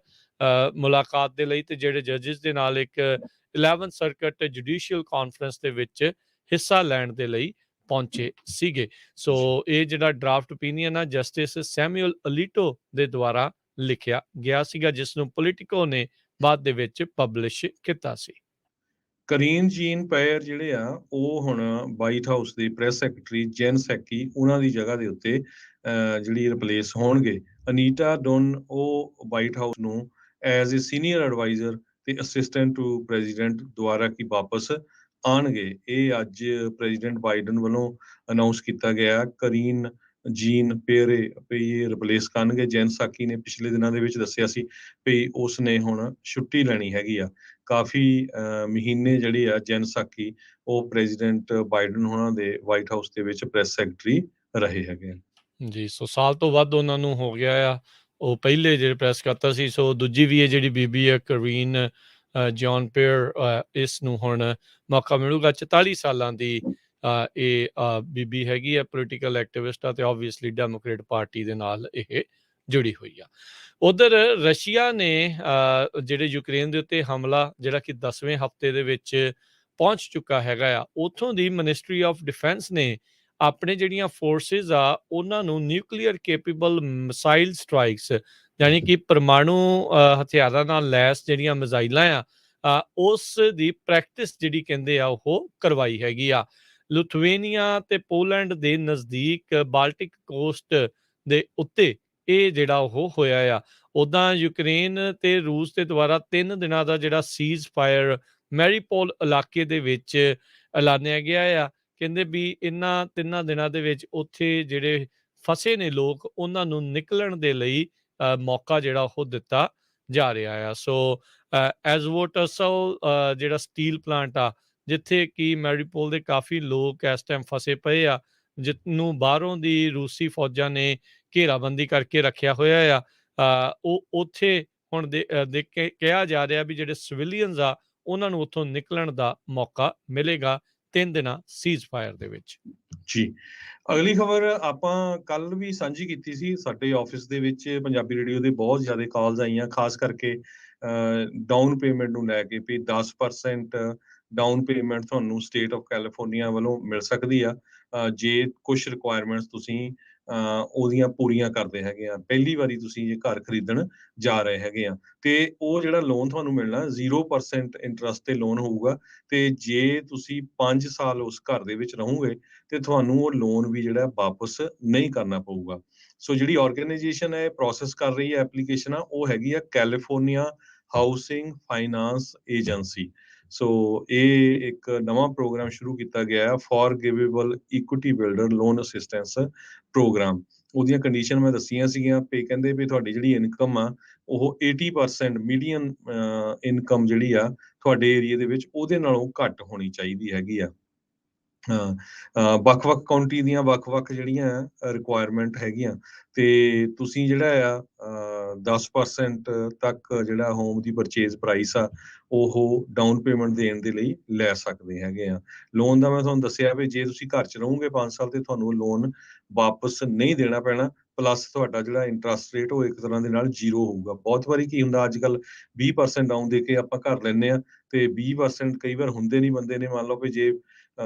ਮੁਲਾਕਾਤ ਦੇ ਲਈ ਤੇ ਜਿਹੜੇ ਜੱਜਿਸ ਦੇ ਨਾਲ ਇੱਕ 11th ਸਰਕਟ ਜੁਡੀਸ਼ੀਅਲ ਕਾਨਫਰੰਸ ਦੇ ਵਿੱਚ ਹਿੱਸਾ ਲੈਣ ਦੇ ਲਈ ਪਹੁੰਚੇ ਸੀਗੇ। ਸੋ ਇਹ ਜਿਹੜਾ ਡਰਾਫਟ ਓਪੀਨੀਅਨ ਆ ਜਸਟਿਸ ਸੈਮੂਅਲ ਅਲੀਟੋ ਦੇ ਦੁਆਰਾ ਲਿਖਿਆ ਗਿਆ ਸੀਗਾ, ਜਿਸ ਨੂੰ ਪੋਲੀਟੀਕੋ ਨੇ ਬਾਅਦ ਦੇ ਵਿੱਚ ਪਬਲਿਸ਼ ਕੀਤਾ ਸੀ। ਕਰੀਨ ਜੀਨ ਪਾਇਰ ਜਿਹੜੇ ਆ ਉਹ ਹੁਣ ਵਾਈਟ ਹਾਊਸ ਦੇ ਪ੍ਰੈਸ ਸੈਕਟਰੀ ਜੈਨ ਸੈਕੀ ਉਹਨਾਂ ਦੀ ਜਗ੍ਹਾ ਦੇ ਉੱਤੇ ਜਿਹੜੀ ਰਿਪਲੇਸ ਹੋਣਗੇ। ਅਨੀਟਾ ਡੋਨ ਉਹ ਵਾਈਟ ਹਾਊਸ ਨੂੰ ਐਜ਼ ਏ ਸੀਨੀਅਰ ਐਡਵਾਈਜ਼ਰ ਤੇ ਅਸਿਸਟੈਂਟ ਟੂ ਪ੍ਰੈਜ਼ੀਡੈਂਟ ਦੁਆਰਾ ਕੀ ਵਾਪਸ ਆਉਣਗੇ। ਇਹ ਅੱਜ ਪ੍ਰੈਜ਼ੀਡੈਂਟ ਬਾਈਡਨ ਵੱਲੋਂ ਅਨਾਉਂਸ ਕੀਤਾ ਗਿਆ। ਕਰੀਨ ਜੀਨ ਪੇਰੇ ਇਹ ਰਿਪਲੇਸ ਕਰਨਗੇ। ਜੈਨ ਸਾਕੀ ਨੇ ਪਿਛਲੇ ਦਿਨਾਂ ਦੇ ਵਿੱਚ ਦੱਸਿਆ ਸੀ ਵੀ ਉਸ ਨੇ ਹੁਣ ਛੁੱਟੀ ਲੈਣੀ ਹੈਗੀ ਆ। ਕਾਫੀ ਮਹੀਨੇ ਜਿਹੜੇ ਆ ਜੈਨ ਸਾਕੀ ਉਹ ਪ੍ਰੈਜ਼ੀਡੈਂਟ ਬਾਈਡਨ ਹੋਣਾ ਦੇ ਵਾਈਟ ਹਾਊਸ ਦੇ ਵਿੱਚ ਪ੍ਰੈਸ ਸੈਕਟਰੀ ਰਹੇ ਹੈਗੇ ਆ। ਜੀ, ਸੋ ਸਾਲ ਤੋਂ ਵੱਧ ਉਹਨਾਂ ਨੂੰ ਹੋ ਗਿਆ ਆ। ਉਹ ਪਹਿਲੇ ਜਿਹੜੇ ਪ੍ਰੈਸ ਕਰਤਾ ਸੀ। ਸੋ ਦੂਜੀ ਵੀ ਇਹ ਜਿਹੜੀ ਬੀਬੀ ਆ ਕਰੀਨ ਜੌਨ ਪੀਅਰ ਇਸ ਨੂੰ ਹੁਣ ਮੌਕਾ ਮਿਲੂਗਾ। 44 ਸਾਲਾਂ ਦੀ ਇਹ ਬੀਬੀ ਹੈਗੀ ਆ, ਪੋਲੀਟੀਕਲ ਐਕਟਿਵਿਸਟ ਆ, ਤੇ ਓਬਵੀਅਸਲੀ ਡੈਮੋਕ੍ਰੇਟ ਪਾਰਟੀ ਦੇ ਨਾਲ ਇਹ ਜੁੜੀ ਹੋਈ ਆ। ਉਧਰ ਰਸ਼ੀਆ ਨੇ ਜਿਹੜੇ ਯੂਕਰੇਨ ਦੇ ਉੱਤੇ ਹਮਲਾ ਜਿਹੜਾ ਕਿ 10ਵੇਂ ਹਫ਼ਤੇ ਦੇ ਵਿੱਚ ਪਹੁੰਚ ਚੁੱਕਾ ਹੈਗਾ ਆ, ਉੱਥੋਂ ਦੀ ਮਿਨਿਸਟਰੀ ਆਫ ਡਿਫੈਂਸ ਨੇ ਆਪਣੇ ਜਿਹੜੀਆਂ ਫੋਰਸਿਸ ਆ ਉਹਨਾਂ ਨੂੰ ਨਿਊਕਲੀਅਰ ਕੇਪੇਬਲ ਮਿਸਾਈਲ ਸਟ੍ਰਾਈਕਸ, ਯਾਨੀ ਕਿ ਪਰਮਾਣੂ ਹਥਿਆਰਾਂ ਨਾਲ ਲੈਸ ਜਿਹੜੀਆਂ ਮਿਜ਼ਾਈਲਾਂ ਆ ਉਸ ਦੀ ਪ੍ਰੈਕਟਿਸ ਜਿਹੜੀ ਕਹਿੰਦੇ ਆ ਉਹ ਕਰਵਾਈ ਹੈਗੀ ਆ। ਲੁਥਵੇਨੀਆ ਤੇ ਪੋਲੈਂਡ ਦੇ ਨਜ਼ਦੀਕ ਬਾਲਟਿਕ ਕੋਸਟ ਦੇ ਉੱਤੇ ਇਹ ਜਿਹੜਾ ਉਹ ਹੋਇਆ ਆ। ਉੱਦਾਂ ਯੂਕਰੇਨ ਤੇ ਰੂਸ ਦੇ ਦੁਆਰਾ 3 ਦਿਨਾਂ ਦਾ ਜਿਹੜਾ ਸੀਜ਼ ਫਾਇਰ ਮੈਰੀਪੋਲ ਇਲਾਕੇ ਦੇ ਵਿੱਚ ਐਲਾਨਿਆ ਗਿਆ ਆ। ਕਹਿੰਦੇ ਵੀ ਇਹਨਾਂ 3 ਦਿਨਾਂ ਦੇ ਵਿੱਚ ਉੱਥੇ ਜਿਹੜੇ ਫਸੇ ਨੇ ਲੋਕ ਉਹਨਾਂ ਨੂੰ ਨਿਕਲਣ ਦੇ ਲਈ ਮੌਕਾ ਜਿਹੜਾ ਉਹ ਦਿੱਤਾ ਜਾ ਰਿਹਾ ਆ। ਸੋ ਐਜ਼ਵੋਟਸਲ ਜਿਹੜਾ ਸਟੀਲ ਪਲਾਂਟ ਆ, ਜਿੱਥੇ ਕਿ ਮੈਰੀਪੋਲ ਦੇ ਕਾਫੀ ਲੋਕ ਇਸ ਟਾਈਮ ਫਸੇ ਪਏ ਆ, ਜਿਹਨੂੰ ਬਾਹਰੋਂ ਦੀ ਰੂਸੀ ਫੌਜਾਂ ਨੇ ਘੇਰਾਬੰਦੀ ਕਰਕੇ ਰੱਖਿਆ ਹੋਇਆ ਆ, ਉਹ ਉੱਥੇ ਹੁਣ ਦੇਖ ਕੇ ਕਿਹਾ ਜਾ ਰਿਹਾ ਵੀ ਜਿਹੜੇ ਸਿਵਿਲੀਅਨਸ ਆ ਉਹਨਾਂ ਨੂੰ ਉੱਥੋਂ ਨਿਕਲਣ ਦਾ ਮੌਕਾ ਮਿਲੇਗਾ 3 ਦਿਨਾਂ ਸੀਜ਼ ਫਾਇਰ ਦੇ ਵਿੱਚ। ਜੀ, ਅਗਲੀ ਖਬਰ ਆਪਾਂ ਕੱਲ ਵੀ ਸਾਂਝੀ ਕੀਤੀ ਸੀ। ਸਾਡੇ ਆਫਿਸ ਦੇ ਵਿੱਚ ਪੰਜਾਬੀ ਰੇਡੀਓ ਦੇ ਬਹੁਤ ਜ਼ਿਆਦਾ ਕਾਲਸ ਆਈਆਂ, ਖਾਸ ਕਰਕੇ ਡਾਊਨ ਪੇਮੈਂਟ ਨੂੰ ਲੈ ਕੇ ਵੀ 10% ਡਾਊਨ ਪੇਮੈਂਟ ਤੁਹਾਨੂੰ ਸਟੇਟ ਆਫ ਕੈਲੀਫੋਰਨੀਆ ਵੱਲੋਂ ਮਿਲ ਸਕਦੀ ਆ ਜੇ ਕੁਝ ਰਿਕੁਆਇਰਮੈਂਟਸ ਤੁਸੀਂ ਉਹਦੀਆਂ ਪੂਰੀਆਂ ਕਰਦੇ ਹੈਗੇ ਆ। ਪਹਿਲੀ ਵਾਰੀ ਤੁਸੀਂ ਜੇ ਘਰ ਖਰੀਦਣ ਜਾ ਰਹੇ ਹੈਗੇ ਆ ਤੇ ਉਹ ਜਿਹੜਾ ਲੋਨ ਤੁਹਾਨੂੰ ਮਿਲਣਾ 0% ਇੰਟਰਸਟ ਤੇ ਲੋਨ ਹੋਊਗਾ, ਤੇ ਜੇ ਤੁਸੀਂ 5 ਸਾਲ ਉਸ ਘਰ ਦੇ ਵਿੱਚ ਰਹੋਗੇ ਤੇ ਤੁਹਾਨੂੰ ਉਹ ਲੋਨ ਵੀ ਜਿਹੜਾ ਵਾਪਸ ਨਹੀਂ ਕਰਨਾ ਪਊਗਾ। ਸੋ ਜਿਹੜੀ ਆਰਗੇਨਾਈਜੇਸ਼ਨ ਹੈ ਪ੍ਰੋਸੈਸ ਕਰ ਰਹੀ ਹੈ ਐਪਲੀਕੇਸ਼ਨ ਆ, ਉਹ ਹੈਗੀ ਆ California housing finance agency. So ਇਹ ਇੱਕ ਨਵਾਂ ਪ੍ਰੋਗਰਾਮ ਸ਼ੁਰੂ ਕੀਤਾ ਗਿਆ ਹੈ, forgivable equity builder loan assistance program. ਉਹਦੀਆਂ ਕੰਡੀਸ਼ਨ ਮੈਂ ਦੱਸੀਆਂ ਸੀਗੀਆਂ ਵੀ ਕਹਿੰਦੇ ਵੀ ਤੁਹਾਡੀ ਜਿਹੜੀ ਇਨਕਮ ਆ ਉਹ 80% ਮੀਡੀਅਨ ਇਨਕਮ ਜਿਹੜੀ ਆ ਤੁਹਾਡੇ ਏਰੀਆ ਦੇ ਵਿੱਚ ਉਹਦੇ ਨਾਲੋਂ ਘੱਟ ਹੋਣੀ ਚਾਹੀਦੀ ਹੈਗੀ ਆ। ਵੱਖ-ਵੱਖ ਕਾਉਂਟੀ ਦੀਆਂ ਵੱਖ-ਵੱਖ ਜਿਹੜੀਆਂ ਰਿਕੁਆਇਰਮੈਂਟ ਹੈਗੀਆਂ, ਤੇ ਤੁਸੀਂ ਜਿਹੜਾ ਆ 10% ਤੱਕ ਜਿਹੜਾ ਹੋਮ ਦੀ ਪਰਚੇਜ਼ ਪ੍ਰਾਈਸ ਆ ਉਹ ਡਾਊਨ ਪੇਮੈਂਟ ਦੇਣ ਦੇ ਲਈ ਲੈ ਸਕਦੇ ਹੈਗੇ ਆ। ਲੋਨ ਦਾ ਮੈਂ ਤੁਹਾਨੂੰ ਦੱਸਿਆ ਵੀ ਜੇ ਤੁਸੀਂ ਘਰ 'ਚ ਰਹੋਗੇ 5 ਸਾਲ ਤੇ ਤੁਹਾਨੂੰ ਲੋਨ ਵਾਪਸ ਨਹੀਂ ਦੇਣਾ ਪੈਣਾ, ਪਲੱਸ ਤੁਹਾਡਾ ਜਿਹੜਾ ਇੰਟਰਸਟ ਰੇਟ ਉਹ ਇੱਕ ਤਰ੍ਹਾਂ ਦੇ ਨਾਲ 0 ਹੋਊਗਾ। ਬਹੁਤ ਵਾਰੀ ਕੀ ਹੁੰਦਾ ਅੱਜ-ਕੱਲ੍ਹ 20% ਡਾਊਨ ਦੇ ਕੇ ਆਪਾਂ ਘਰ ਲੈਂਦੇ ਆ ਤੇ 20% ਕਈ ਵਾਰ ਹੁੰਦੇ ਨਹੀਂ ਬੰਦੇ ਨੇ। ਮੰਨ ਲਓ ਵੀ ਜੇ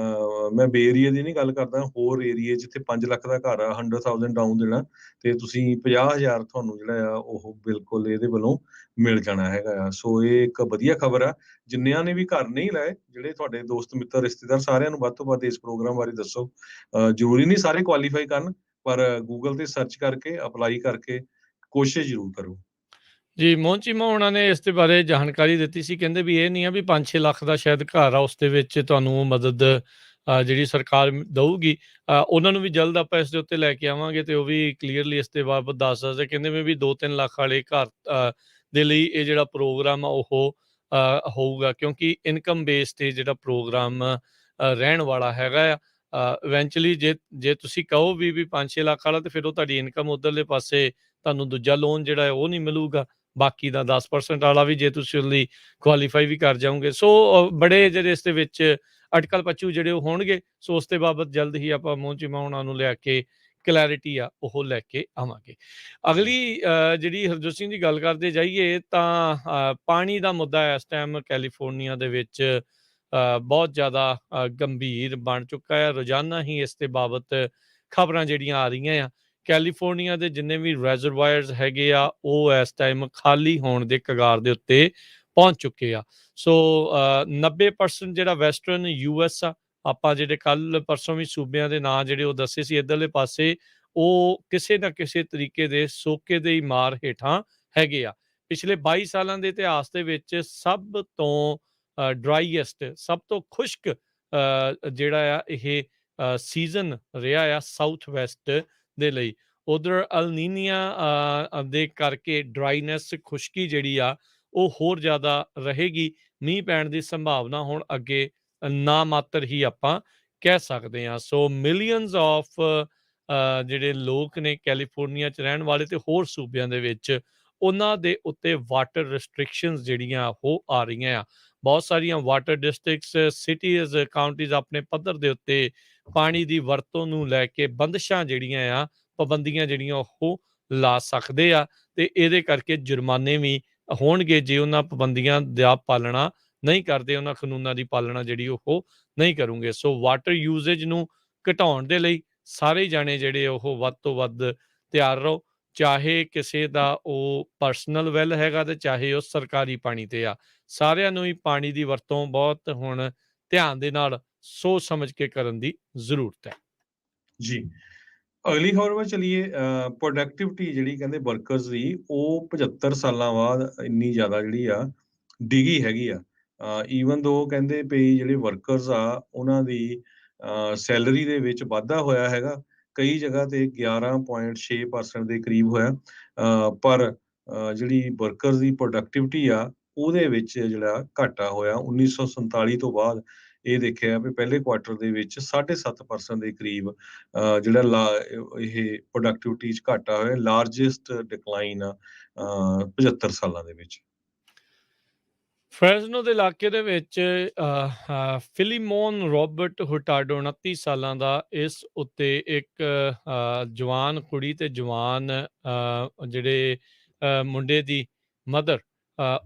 ਮੈਂ ਬੇ ਏਰੀਏ ਦੀ ਨਹੀਂ ਗੱਲ ਕਰਦਾ, ਹੋਰ ਏਰੀਏ ਜਿੱਥੇ 5 ਲੱਖ ਦਾ ਘਰ ਆ 100,000 ਡਾਊਨ ਦੇਣਾ ਤੇ ਤੁਸੀਂ 50,000 ਤੁਹਾਨੂੰ ਜਿਹੜਾ ਆ ਉਹ ਬਿਲਕੁਲ ਇਹਦੇ ਵੱਲੋਂ ਮਿਲ ਜਾਣਾ ਹੈਗਾ ਆ। ਸੋ ਇਹ ਇੱਕ ਵਧੀਆ ਖਬਰ ਆ। ਜਿੰਨਿਆਂ ਨੇ ਵੀ ਘਰ ਨਹੀਂ ਲਏ, ਜਿਹੜੇ ਤੁਹਾਡੇ ਦੋਸਤ ਮਿੱਤਰ ਰਿਸ਼ਤੇਦਾਰ, ਸਾਰਿਆਂ ਨੂੰ ਵੱਧ ਤੋਂ ਵੱਧ ਇਸ ਪ੍ਰੋਗਰਾਮ ਬਾਰੇ ਦੱਸੋ। ਜ਼ਰੂਰੀ ਨਹੀਂ ਸਾਰੇ ਕੁਆਲੀਫਾਈ ਕਰਨ, ਪਰ ਗੂਗਲ ਤੇ ਸਰਚ ਕਰਕੇ ਅਪਲਾਈ ਕਰਕੇ ਕੋਸ਼ਿਸ਼ ਜ਼ਰੂਰ ਕਰੋ। ਜੀ, ਮੋਹਨ ਚੀਮਾ ਉਹਨਾਂ ਨੇ ਇਸ ਦੇ ਬਾਰੇ ਜਾਣਕਾਰੀ ਦਿੱਤੀ ਸੀ। ਕਹਿੰਦੇ ਵੀ ਇਹ ਨਹੀਂ ਆ ਵੀ 5-6 ਲੱਖ ਦਾ ਸ਼ਾਇਦ ਘਰ ਆ, ਉਸ ਦੇ ਵਿੱਚ ਤੁਹਾਨੂੰ ਮਦਦ ਜਿਹੜੀ ਸਰਕਾਰ ਦਊਗੀ। ਉਹਨਾਂ ਨੂੰ ਵੀ ਜਲਦ ਆਪਾਂ ਇਸ ਦੇ ਉੱਤੇ ਲੈ ਕੇ ਆਵਾਂਗੇ ਤੇ ਉਹ ਵੀ ਕਲੀਅਰਲੀ ਇਸ ਦੇ ਬਾਬਤ ਦੱਸ ਸਕਦੇ। ਕਹਿੰਦੇ ਵੀ 2-3 ਲੱਖ ਵਾਲੇ ਘਰ ਦੇ ਲਈ ਇਹ ਜਿਹੜਾ ਪ੍ਰੋਗਰਾਮ ਆ ਉਹ ਹੋਊਗਾ, ਕਿਉਂਕਿ ਇਨਕਮ ਬੇਸ ਤੇ ਜਿਹੜਾ ਪ੍ਰੋਗਰਾਮ ਰਹਿਣ ਵਾਲਾ ਹੈਗਾ ਆ। ਇਵੈਂਚੁਅਲੀ ਜੇ ਤੁਸੀਂ ਕਹੋ ਵੀ 5-6 ਲੱਖ ਵਾਲਾ, ਤੇ ਫਿਰ ਉਹ ਤੁਹਾਡੀ ਇਨਕਮ ਉਧਰਲੇ ਪਾਸੇ ਤੁਹਾਨੂੰ ਦੂਜਾ ਲੋਨ ਜਿਹੜਾ ਹੈ ਉਹ ਨਹੀਂ ਮਿਲੂਗਾ। ਬਾਕੀ ਦਾ 10% ਵਾਲਾ ਵੀ ਜੇ ਤੁਸੀਂ ਉਹਦੇ ਲਈ ਕੁਆਲੀਫਾਈ ਵੀ ਕਰ ਜਾਓਗੇ। ਸੋ ਬੜੇ ਜਿਹੜੇ ਇਸ ਦੇ ਵਿੱਚ ਅਟਕਲ ਪੱਚੂ ਜਿਹੜੇ ਉਹ ਹੋਣਗੇ। ਸੋ ਉਸ ਦੇ ਬਾਬਤ ਜਲਦ ਹੀ ਆਪਾਂ ਮੋਹਨ ਚੀਮਾ ਉਹਨਾਂ ਨੂੰ ਲਿਆ ਕੇ ਕਲੈਰਿਟੀ ਆ ਉਹ ਲੈ ਕੇ ਆਵਾਂਗੇ। ਅਗਲੀ ਜਿਹੜੀ ਹਰਜੋਤ ਸਿੰਘ ਦੀ ਗੱਲ ਕਰਦੇ ਜਾਈਏ ਤਾਂ ਪਾਣੀ ਦਾ ਮੁੱਦਾ ਇਸ ਟਾਈਮ ਕੈਲੀਫੋਰਨੀਆ ਦੇ ਵਿੱਚ ਬਹੁਤ ਜ਼ਿਆਦਾ ਗੰਭੀਰ ਬਣ ਚੁੱਕਾ ਹੈ। ਰੋਜ਼ਾਨਾ ਹੀ ਇਸ ਦੇ ਬਾਬਤ ਖਬਰਾਂ ਜਿਹੜੀਆਂ ਆ ਰਹੀਆਂ ਆ। ਕੈਲੀਫੋਰਨੀਆ ਦੇ ਜਿੰਨੇ ਵੀ ਰੈਜ਼ਰਵਾਇਰਸ ਹੈਗੇ ਆ ਉਹ ਇਸ ਟਾਈਮ ਖਾਲੀ ਹੋਣ ਦੇ ਕਗਾਰ ਦੇ ਉੱਤੇ ਪਹੁੰਚ ਚੁੱਕੇ ਆ। ਸੋ 90% ਜਿਹੜਾ ਵੈਸਟਰਨ US ਆ, ਆਪਾਂ ਜਿਹੜੇ ਕੱਲ ਪਰਸੋਂ ਵੀ ਸੂਬਿਆਂ ਦੇ ਨਾਂ ਜਿਹੜੇ ਉਹ ਦੱਸੇ ਸੀ ਇੱਧਰਲੇ ਪਾਸੇ, ਉਹ ਕਿਸੇ ਨਾ ਕਿਸੇ ਤਰੀਕੇ ਦੇ ਸੋਕੇ ਦੇ ਹੀ ਮਾਰ ਹੇਠਾਂ ਹੈਗੇ ਆ। ਪਿਛਲੇ 22 ਸਾਲਾਂ ਦੇ ਇਤਿਹਾਸ ਦੇ ਵਿੱਚ ਸਭ ਤੋਂ ਡਰਾਈਐਸਟ, ਸਭ ਤੋਂ ਖੁਸ਼ਕ ਜਿਹੜਾ ਆ ਇਹ ਸੀਜ਼ਨ ਰਿਹਾ ਆ ਸਾਊਥ ਵੈਸਟ ਦੇ ਲਈ। ਉਧਰ ਅਲਨੀਨੀਆ ਦੇ ਕਰਕੇ ਡਰਾਈਨੈਸ, ਖੁਸ਼ਕੀ ਜਿਹੜੀ ਆ ਉਹ ਹੋਰ ਜ਼ਿਆਦਾ ਰਹੇਗੀ। ਮੀਂਹ ਪੈਣ ਦੀ ਸੰਭਾਵਨਾ ਹੁਣ ਅੱਗੇ ਨਾ ਮਾਤਰ ਹੀ ਆਪਾਂ ਕਹਿ ਸਕਦੇ ਹਾਂ। ਸੋ ਮਿਲੀਅਨਸ ਆਫ ਜਿਹੜੇ ਲੋਕ ਨੇ ਕੈਲੀਫੋਰਨੀਆ 'ਚ ਰਹਿਣ ਵਾਲੇ ਤੇ ਹੋਰ ਸੂਬਿਆਂ ਦੇ ਵਿੱਚ, ਉਹਨਾਂ ਦੇ ਉੱਤੇ ਵਾਟਰ ਰਿਸਟ੍ਰਿਕਸ਼ਨਸ ਜਿਹੜੀਆਂ ਉਹ ਆ ਰਹੀਆਂ ਆ। ਬਹੁਤ ਸਾਰੀਆਂ ਵਾਟਰ ਡਿਸਟ੍ਰਿਕਟਸ, ਸਿਟੀਜ਼, ਕਾਉਂਟੀਜ਼ ਆਪਣੇ ਪੱਧਰ ਦੇ ਉੱਤੇ ਪਾਣੀ ਦੀ ਵਰਤੋਂ ਨੂੰ ਲੈ ਕੇ ਬੰਦਸ਼ਾਂ ਜਿਹੜੀਆਂ ਆ, ਪਾਬੰਦੀਆਂ ਜਿਹੜੀਆਂ ਉਹ ਲਾ ਸਕਦੇ ਆ, ਤੇ ਇਹਦੇ ਕਰਕੇ ਜੁਰਮਾਨੇ ਵੀ ਹੋਣਗੇ ਜੇ ਉਹਨਾਂ ਪਾਬੰਦੀਆਂ ਦਾ ਪਾਲਣਾ ਨਹੀਂ ਕਰਦੇ, ਉਹਨਾਂ ਕਾਨੂੰਨਾਂ ਦੀ ਪਾਲਣਾ ਜਿਹੜੀ ਉਹ ਨਹੀਂ ਕਰੂੰਗੇ। ਸੋ ਵਾਟਰ ਯੂਜੇਜ ਨੂੰ ਘਟਾਉਣ ਦੇ ਲਈ ਸਾਰੇ ਜਾਣੇ ਜਿਹੜੇ ਉਹ ਵੱਧ ਤੋਂ ਵੱਧ ਤਿਆਰ ਰਹੋ, ਚਾਹੇ ਕਿਸੇ ਦਾ ਉਹ ਪਰਸਨਲ ਵੈਲ ਹੈਗਾ ਤੇ ਚਾਹੇ ਉਹ ਸਰਕਾਰੀ ਪਾਣੀ ਤੇ ਆ। ਸਾਰਿਆਂ ਨੂੰ ਹੀ ਪਾਣੀ ਦੀ ਵਰਤੋਂ ਬਹੁਤ ਹੁਣ ਧਿਆਨ ਦੇ ਨਾਲ ਸੋਚ ਸਮਝ ਕੇ ਕਰਨ ਦੀ ਜ਼ਰੂਰਤ ਹੈ। ਜੀ। ਅਗਲੀ ਖਬਰ ਵੱਲ ਚਲੀਏ। ਪ੍ਰੋਡਕਟਿਵਿਟੀ ਜਿਹੜੀ ਕਹਿੰਦੇ ਵਰਕਰਸ ਦੀ ਉਹ 75 ਸਾਲਾਂ ਬਾਅਦ ਇੰਨੀ ਜ਼ਿਆਦਾ ਜਿਹੜੀ ਆ ਡਿੱਗੀ ਹੈਗੀ ਆ। ਈਵਨ ਦੋ ਕਹਿੰਦੇ ਵੀ ਜਿਹੜੇ ਵਰਕਰਸ ਆ ਉਹਨਾਂ ਦੀ ਸੈਲਰੀ ਦੇ ਵਿੱਚ ਵਾਧਾ ਹੋਇਆ ਹੈਗਾ, ਕਈ ਜਗ੍ਹਾ ਤੇ 11.6% ਦੇ ਕਰੀਬ ਹੋਇਆ, ਪਰ ਜਿਹੜੀ ਵਰਕਰਸ ਦੀ ਪ੍ਰੋਡਕਟਿਵਿਟੀ ਆ ਉਹਦੇ ਵਿੱਚ ਜਿਹੜਾ ਘਾਟਾ ਹੋਇਆ 1947 ਤੋਂ ਬਾਅਦ ਇਹ ਦੇਖਿਆ ਵੀ ਪਹਿਲੇ ਕੁਆਰਟਰ ਦੇ ਵਿੱਚ 7.5% ਦੇ ਕਰੀਬ ਜਿਹੜਾ ਇਹ ਪ੍ਰੋਡਕਟਿਵਿਟੀ 'ਚ ਘਾਟਾ ਹੋਇਆ, ਲਾਰਜੈਸਟ ਡਿਕਲਾਈਨ ਆ 75 ਸਾਲਾਂ ਦੇ ਵਿੱਚ। ਫ੍ਰੈਜ਼ਨੋ ਦੇ ਇਲਾਕੇ ਦੇ ਵਿੱਚ ਫਿਲੀਮੋਨ ਰੋਬਰਟ ਹੁਰਟਾਡੋ 29 ਸਾਲਾਂ ਦਾ ਇਸ ਉੱਤੇ ਇੱਕ ਜਵਾਨ ਕੁੜੀ ਤੇ ਜਵਾਨ ਜਿਹੜੇ ਮੁੰਡੇ ਦੀ ਮਦਰ,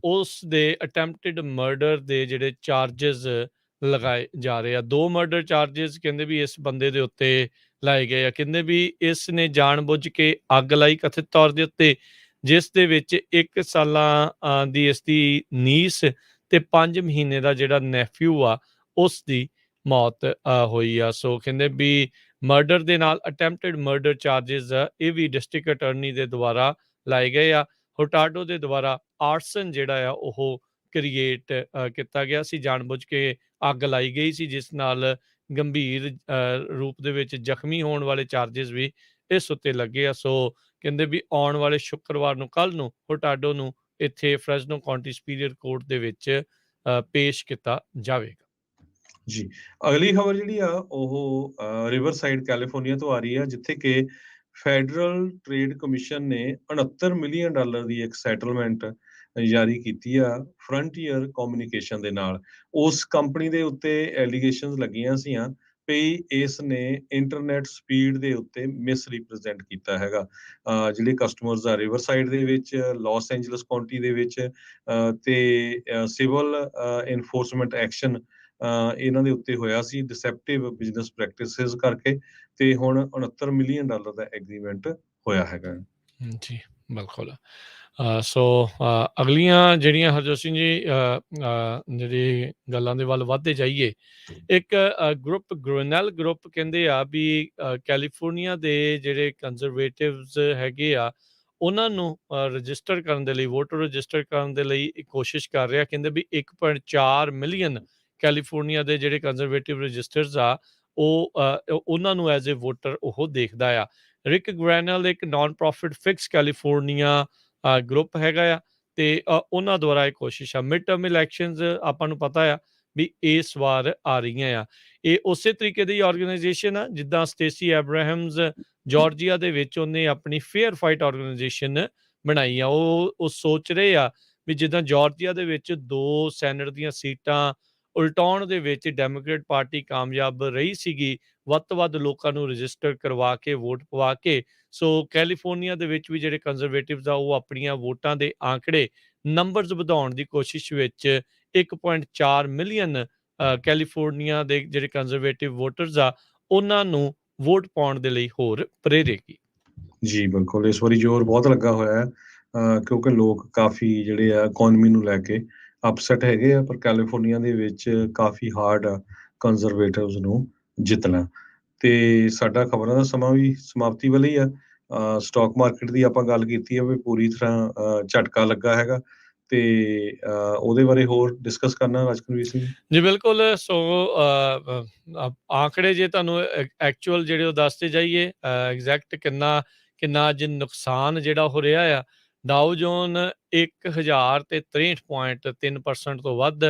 ਉਸ ਦੇ ਅਟੈਂਪਟਡ ਮਰਡਰ ਦੇ ਜਿਹੜੇ ਚਾਰਜਸ ਲਗਾਏ ਜਾ ਰਹੇ ਆ। 2 ਮਰਡਰ ਚਾਰਜਸ ਕਹਿੰਦੇ ਵੀ ਇਸ ਬੰਦੇ ਦੇ ਉੱਤੇ ਲਾਏ ਗਏ ਆ। ਕਹਿੰਦੇ ਵੀ ਇਸ ਨੇ ਜਾਣਬੁੱਝ ਕੇ ਅੱਗ ਲਾਈ ਕਥਿਤ ਤੌਰ ਦੇ ਉੱਤੇ, ਜਿਸ ਦੇ ਵਿੱਚ 1 ਸਾਲਾਂ ਦੀ ਇਸ ਦੀ ਨੀਸ ਤੇ 5 ਮਹੀਨੇ ਦਾ ਜਿਹੜਾ ਨੈਫਿਊ ਆ ਉਸ ਦੀ ਮੌਤ ਹੋਈ ਆ। ਸੋ ਕਹਿੰਦੇ ਵੀ ਮਰਡਰ ਦੇ ਨਾਲ ਅਟੈਂਪਟਡ ਮਰਡਰ ਚਾਰਜਸ ਇਹ ਵੀ ਡਿਸਟ੍ਰਿਕਟ ਅਟਾਰਨੀ ਦੇ ਦੁਆਰਾ ਲਾਏ ਗਏ ਆ। ਹੁਰਟਾਡੋ ਦੇ ਦੁਆਰਾ ਆਰਸਨ ਜਿਹੜਾ ਆ ਉਹ ਕ੍ਰੀਏਟ ਕੀਤਾ ਗਿਆ ਸੀ, ਜਾਣਬੁੱਝ ਕੇ ਅੱਗ ਲਾਈ ਗਈ ਸੀ, ਜਿਸ ਨਾਲ ਗੰਭੀਰ ਰੂਪ ਦੇ ਵਿੱਚ ਜ਼ਖਮੀ ਹੋਣ ਵਾਲੇ ਚਾਰਜਸ ਵੀ ਇਸ ਉੱਤੇ ਲੱਗੇ ਆ। ਸੋ ਕਹਿੰਦੇ ਵੀ ਆਉਣ ਵਾਲੇ ਸ਼ੁੱਕਰਵਾਰ ਨੂੰ, ਕੱਲ੍ਹ ਨੂੰ, ਹੁਰਟਾਡੋ ਨੂੰ ਇੱਥੇ ਫ੍ਰੈਜ਼ਨੋ ਕਾਉਂਟੀ ਸੁਪੀਰੀਅਰ ਕੋਰਟ ਦੇ ਵਿੱਚ ਪੇਸ਼ ਕੀਤਾ ਜਾਵੇਗਾ। ਜੀ। ਅਗਲੀ ਖਬਰ ਜਿਹੜੀ ਆ ਉਹ ਰਿਵਰ ਸਾਈਡ ਕੈਲੀਫੋਰਨੀਆ ਤੋਂ ਆ ਰਹੀ ਆ, ਜਿੱਥੇ ਕਿ ਫੈਡਰਲ ਟ੍ਰੇਡ ਕਮਿਸ਼ਨ ਨੇ $69 ਮਿਲੀਅਨ ਦੀ ਇੱਕ ਸੈਟਲਮੈਂਟ ਜਾਰੀ ਕੀਤੀ ਆ ਫਰੰਟੀਅਰ ਕਮਿਊਨੀਕੇਸ਼ਨ ਦੇ ਨਾਲ। ਉਸ ਕੰਪਨੀ ਦੇ ਉੱਤੇ ਐਲੀਗੇਸ਼ਨਸ ਲੱਗੀਆਂ ਸੀਆਂ ਵੀ ਇਸ ਨੇ ਇੰਟਰਨੈਟ ਸਪੀਡ ਦੇ ਉੱਤੇ ਮਿਸ ਰਿਪਰੈਜ਼ੈਂਟ ਕੀਤਾ ਹੈਗਾ ਜਿਹੜੇ ਕਸਟਮਰਸ ਆ ਰਿਵਰ ਸਾਈਡ ਦੇ ਵਿੱਚ, ਲਾਸ ਐਂਜਲਸ ਕਾਉਂਟੀ ਦੇ ਵਿੱਚ, ਤੇ ਸਿਵਲ ਇਨਫੋਰਸਮੈਂਟ ਐਕਸ਼ਨ ਇਹਨਾਂ ਦੇ ਉੱਤੇ ਹੋਇਆ ਸੀ ਡਿਸੈਪਟਿਵ ਬਿਜ਼ਨਸ ਪ੍ਰੈਕਟਿਸਿਸ ਕਰਕੇ, ਤੇ ਹੁਣ $69 ਮਿਲੀਅਨ ਦਾ ਐਗਰੀਮੈਂਟ ਹੋਇਆ ਹੈਗਾ। ਜੀ ਬਿਲਕੁਲ। ਸੋ ਅਗਲੀਆਂ ਜਿਹੜੀਆਂ ਹਰਜੋਤ ਸਿੰਘ ਜੀ ਜਿਹੜੀ ਗੱਲਾਂ ਦੇ ਵੱਲ ਵੱਧਦੇ ਜਾਈਏ, ਇੱਕ ਗਰੁੱਪ ਗ੍ਰੋਨੈਲ ਗਰੁੱਪ ਕਹਿੰਦੇ ਆ ਵੀ ਕੈਲੀਫੋਰਨੀਆ ਦੇ ਜਿਹੜੇ ਕੰਜ਼ਰਵੇਟਿਵਸ ਹੈਗੇ ਆ ਉਹਨਾਂ ਨੂੰ ਰਜਿਸਟਰ ਕਰਨ ਦੇ ਲਈ, ਵੋਟਰ ਰਜਿਸਟਰ ਕਰਨ ਦੇ ਲਈ ਕੋਸ਼ਿਸ਼ ਕਰ ਰਿਹਾ। ਕਹਿੰਦੇ ਵੀ 1.4 ਮਿਲੀਅਨ ਕੈਲੀਫੋਰਨੀਆ ਦੇ ਜਿਹੜੇ ਕੰਜ਼ਰਵੇਟਿਵ ਰਜਿਸਟਰਸ ਆ ਉਹ ਉਹਨਾਂ ਨੂੰ ਐਜ਼ ਏ ਵੋਟਰ ਉਹ ਦੇਖਦਾ ਆ। ਰਿਕ ਗ੍ਰੈਨਲ ਇੱਕ non profit fix California group ਹੈਗਾ ਆ, ਤੇ ਉਹਨਾਂ ਦੁਆਰਾ ਇਹ ਕੋਸ਼ਿਸ਼ ਆ। ਮਿਡ ਟਰਮ ਇਲੈਕਸ਼ਨਸ ਆਪਾਂ ਨੂੰ ਪਤਾ ਆ ਵੀ ਇਸ ਵਾਰ ਆ ਰਹੀਆਂ ਆ। ਇਹ ਉਸੇ ਤਰੀਕੇ ਦੀ ਆਰਗੇਨਾਈਜੇਸ਼ਨ ਆ ਜਿੱਦਾਂ ਸਟੇਸੀ ਐਬਰਾਹਮਸ ਜਾਰਜੀਆ ਦੇ ਵਿੱਚ ਉਹਨੇ ਆਪਣੀ ਫੇਅਰ ਫਾਈਟ ਆਰਗੇਨਾਈਜੇਸ਼ਨ ਬਣਾਈ ਆ। ਉਹ ਸੋਚ ਰਹੇ ਆ ਵੀ ਜਿੱਦਾਂ ਜਾਰਜੀਆ ਦੇ ਵਿੱਚ 2 ਸੈਨੇਟ ਦੀਆਂ ਸੀਟਾਂ ਉਲਟਾਉਣ ਦੇ ਵਿੱਚ ਡੈਮੋਕ੍ਰੇਟ ਪਾਰਟੀ ਕਾਮਯਾਬ ਰਹੀ ਸੀਗੀ, ਵੱਧ ਤੋਂ ਵੱਧ ਲੋਕਾਂ ਨੂੰ ਰਜਿਸਟਰ ਕਰਵਾ ਕੇ, ਵੋਟ ਪਵਾ ਕੇ। ਸੋ ਕੈਲੀਫੋਰਨੀਆ ਦੇ ਵਿੱਚ ਵੀ ਜਿਹੜੇ ਕੰਜ਼ਰਵੇਟਿਵਸ ਆ ਉਹ ਆਪਣੀਆਂ ਵੋਟਾਂ ਦੇ ਆંકੜੇ ਨੰਬਰਸ ਵਧਾਉਣ ਦੀ ਕੋਸ਼ਿਸ਼ ਵਿੱਚ 1.4 ਮਿਲੀਅਨ ਕੈਲੀਫੋਰਨੀਆ ਦੇ ਜਿਹੜੇ ਕੰਜ਼ਰਵੇਟਿਵ ਵੋਟਰਸ ਆ ਉਹਨਾਂ ਨੂੰ ਵੋਟ ਪਾਉਣ ਦੇ ਲਈ ਹੋਰ ਪ੍ਰੇਰੇਗੀ। ਜੀ ਬਿਲਕੁਲ, ਇਸ ਵਾਰੀ ਜ਼ੋਰ ਬਹੁਤ ਲੱਗਾ ਹੋਇਆ ਹੈ ਕਿਉਂਕਿ ਲੋਕ ਕਾਫੀ ਜਿਹੜੇ ਆ ਇਕੋਨਮੀ ਨੂੰ ਲੈ ਕੇ ਅਪਸੈਟ ਹੈਗੇ ਆ, ਪਰ ਕੈਲੀਫੋਰਨੀਆ ਦੇ ਵਿੱਚ ਕਾਫੀ ਹਾਰਡ ਆ ਕੰਜ਼ਰਵੇਟਿਵਸ ਨੂੰ ਜਿੱਤਣਾ। ਤੇ ਸਾਡਾ ਖਬਰਾਂ ਦਾ ਸਮਾਂ ਵੀ ਸਮਾਪਤੀ ਵੱਲ ਹੀ ਆ। ਸਟਾਕ ਮਾਰਕੀਟ ਦੀ ਆਪਾਂ ਗੱਲ ਕੀਤੀ ਹੈ ਵੀ ਪੂਰੀ ਤਰ੍ਹਾਂ ਝਟਕਾ ਲੱਗਾ ਹੈਗਾ, ਤੇ ਉਹਦੇ ਬਾਰੇ ਹੋਰ ਡਿਸਕਸ ਕਰਨਾ ਰਾਜਕਨਵੀਰ ਸਿੰਘ ਜੀ ਬਿਲਕੁਲ। ਸੋ ਆંકੜੇ ਜੇ ਤੁਹਾਨੂੰ ਐਕਚੁਅਲ ਜਿਹੜੇ ਉਹ ਦੱਸਦੇ ਜਾਈਏ, ਐਗਜ਼ੈਕਟ ਕਿੰਨਾ ਅੱਜ ਨੁਕਸਾਨ ਜਿਹੜਾ ਹੋ ਰਿਹਾ ਆ। ਡਾਊ ਜੋਨ 1063.3% ਤੋਂ ਵੱਧ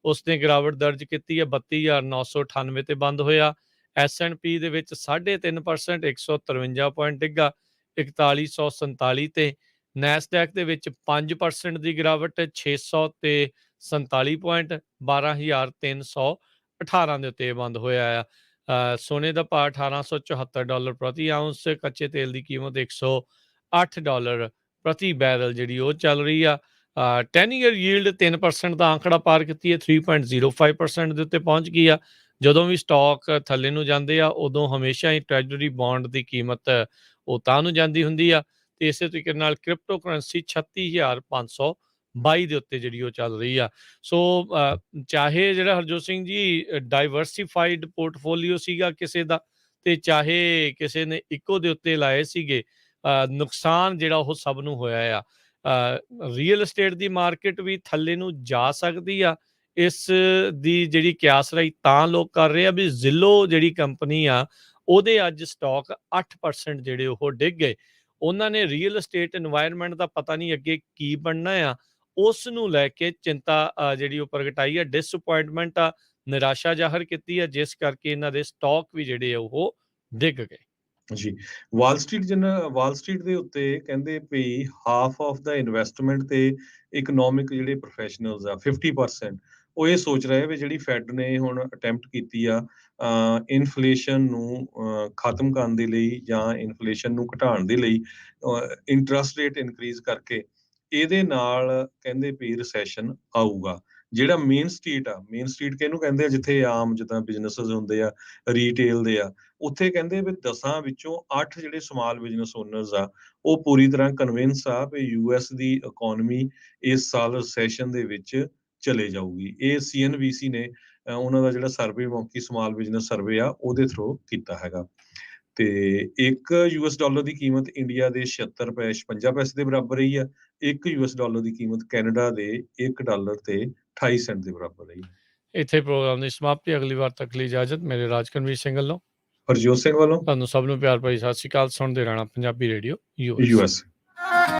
ਉਸਨੇ ਗਿਰਾਵਟ ਦਰਜ ਕੀਤੀ ਹੈ, 32,998 ਤੇ ਬੰਦ ਹੋਇਆ। S&P ਦੇ ਵਿੱਚ 3.5% 153 ਪੁਆਇੰਟ ਡਿੱਗਾ 4147 ਤੇ। ਨੈਸਡੈਕ ਦੇ ਵਿੱਚ 5% ਦੀ ਗਿਰਾਵਟ 600 ਤੇ 47 ਪੁਆਇੰਟ 12,318 ਦੇ ਉੱਤੇ ਬੰਦ ਹੋਇਆ ਆ। ਸੋਨੇ ਦਾ ਭਾਅ $1874 ਪ੍ਰਤੀ ਆਉਂਸ, ਕੱਚੇ ਤੇਲ ਦੀ ਕੀਮਤ $108 ਪ੍ਰਤੀ ਬੈਰਲ ਜਿਹੜੀ ਉਹ ਚੱਲ ਰਹੀ ਆ। 10 ਈਅਰ ਯੀਲਡ 3% ਦਾ ਆંકੜਾ ਪਾਰ ਕੀਤੀ ਹੈ, 3.05% ਦੇ ਉੱਤੇ ਪਹੁੰਚ ਗਈ ਆ। ਜਦੋਂ ਵੀ ਸਟਾਕ ਥੱਲੇ ਨੂੰ ਜਾਂਦੇ ਆ ਉਦੋਂ ਹਮੇਸ਼ਾ ਹੀ ਟ੍ਰੈਜਰੀ ਬੌਂਡ ਦੀ ਕੀਮਤ ਉਹ ਤਾਂ ਨੂੰ ਜਾਂਦੀ ਹੁੰਦੀ ਆ। ਤੇ ਇਸੇ ਤਰੀਕੇ ਨਾਲ ਕ੍ਰਿਪਟੋ ਕਰੰਸੀ 36,522 ਦੇ ਉੱਤੇ ਜਿਹੜੀ ਉਹ ਚੱਲ ਰਹੀ ਆ। ਸੋ ਚਾਹੇ ਜਿਹੜਾ ਹਰਜੋਤ ਸਿੰਘ ਜੀ ਡਾਈਵਰਸੀਫਾਈਡ ਪੋਰਟਫੋਲੀਓ ਸੀਗਾ ਕਿਸੇ ਦਾ, ਤੇ ਚਾਹੇ ਕਿਸੇ ਨੇ ਇੱਕੋ ਦੇ ਉੱਤੇ ਲਾਏ ਸੀਗੇ, ਨੁਕਸਾਨ ਜਿਹੜਾ ਉਹ ਸਭ ਨੂੰ ਹੋਇਆ ਆ। ਰੀਅਲ estate ਦੀ ਮਾਰਕੀਟ ਵੀ ਥੱਲੇ ਨੂੰ ਜਾ ਸਕਦੀ ਆ। ਇਸ ਦੀ ਜਿਹੜੀ ਕਿਆਸਰਾਈ ਤਾਂ ਲੋਕ ਕਰ ਰਹੇ ਆ ਵੀ ਜ਼ਿਲੋ ਜਿਹੜੀ ਕੰਪਨੀ ਆ ਉਹਦੇ ਅੱਜ ਸਟਾਕ 8% ਜਿਹੜੇ ਉਹ ਡਿੱਗ ਗਏ। ਉਹਨਾਂ ਨੇ ਰੀਅਲ estate এনवायरमेंट ਦਾ ਪਤਾ ਨਹੀਂ ਅੱਗੇ ਕੀ ਬਣਨਾ ਆ, ਉਸ ਨੂੰ ਲੈ ਕੇ ਚਿੰਤਾ ਜਿਹੜੀ ਉਹ ਪ੍ਰਗਟਾਈ ਆ, ਡਿਸਅਪੁਆਇੰਟਮੈਂਟ ਆ, ਨਿਰਾਸ਼ਾ ਜ਼ਾਹਰ ਕੀਤੀ ਆ, ਜਿਸ ਕਰਕੇ ਇਹਨਾਂ ਦੇ ਸਟਾਕ ਵੀ ਜਿਹੜੇ ਆ ਉਹ ਡਿੱਗ ਗਏ। ਜੀ, ਵਾਲ ਸਟਰੀਟ ਦੇ ਉੱਤੇ ਕਹਿੰਦੇ ਵੀ ਹਾਫ ਆਫ ਦਾ ਇਨਵੈਸਟਮੈਂਟ ਤੇ ਇਕਨੋਮਿਕ ਜਿਹੜੇ ਪ੍ਰੋਫੈਸ਼ਨਲਸ ਆ 50% ਉਹ ਇਹ ਸੋਚ ਰਹੇ ਵੀ ਜਿਹੜੀ ਫੈਡ ਨੇ ਹੁਣ ਅਟੈਂਪਟ ਕੀਤੀ ਆ ਇਨਫਲੇਸ਼ਨ ਨੂੰ ਖਤਮ ਕਰਨ ਦੇ ਲਈ ਜਾਂ ਇਨਫਲੇਸ਼ਨ ਨੂੰ ਘਟਾਉਣ ਦੇ ਲਈ ਇੰਟਰਸਟ ਰੇਟ ਇਨਕਰੀਜ਼ ਕਰਕੇ ਇਹਦੇ ਨਾਲ ਕਹਿੰਦੇ ਵੀ ਰਿਸੈਸ਼ਨ ਆਊਗਾ। ਜਿਹੜਾ ਮੇਨ ਸਟਰੀਟ ਕਿਹਨੂੰ ਕਹਿੰਦੇ ਆ, ਜਿੱਥੇ ਆਮ ਜਿੱਦਾਂ ਬਿਜ਼ਨੈਸਸ ਹੁੰਦੇ ਆ, ਰੀਟੇਲ ਦੇ ਆ, ਉੱਥੇ ਕਹਿੰਦੇ ਵੀ 10 ਵਿੱਚੋਂ 8 ਜਿਹੜੇ ਸਮਾਲ ਬਿਜ਼ਨਸ ਓਨਰਸ ਆ ਉਹ ਪੂਰੀ ਤਰ੍ਹਾਂ ਕਨਵਿੰਸ ਆ ਵੀ ਯੂਐਸ ਦੀ ਇਕਨੋਮੀ ਇਸ ਸਾਲ ਰਿਸੈਸ਼ਨ ਦੇ ਵਿੱਚ ਚਲੇ ਜਾਊਗੀ। ਇਹ CNBC ਨੇ ਉਹਨਾਂ ਦਾ ਜਿਹੜਾ survey monkey small business survey ਆ ਉਹਦੇ ਥਰੂ ਕੀਤਾ ਹੈਗਾ। ਤੇ $1 ਦੀ ਕੀਮਤ ਇੰਡੀਆ ਦੇ 76 ਰੁਪਏ 56 ਪੈਸੇ ਦੇ ਬਰਾਬਰ ਰਹੀ ਆ। $1 ਦੀ ਕੀਮਤ ਕੈਨੇਡਾ ਦੇ $1 ਤੇ 28 ਸੈਂਟ ਦੇ ਬਰਾਬਰ ਰਹੀ। ਇੱਥੇ ਪ੍ਰੋਗਰਾਮ ਦੀ ਸਮਾਪਤੀ, ਅਗਲੀ ਵਾਰ ਤੱਕ ਲਈ ਇਜਾਜ਼ਤ। ਮੇਰੇ ਰਾਜਕਨਵੀਰ ਸਿੰਘ ਵੱਲੋਂ, ਹਰਜੋਤ ਸਿੰਘ ਵੱਲੋਂ ਤੁਹਾਨੂੰ ਸਭ ਨੂੰ ਪਿਆਰ ਭਰੀ ਸਤਿ ਸ਼੍ਰੀ ਅਕਾਲ। ਸੁਣਦੇ ਰਹਿਣਾ ਪੰਜਾਬੀ ਰੇਡੀਓ US।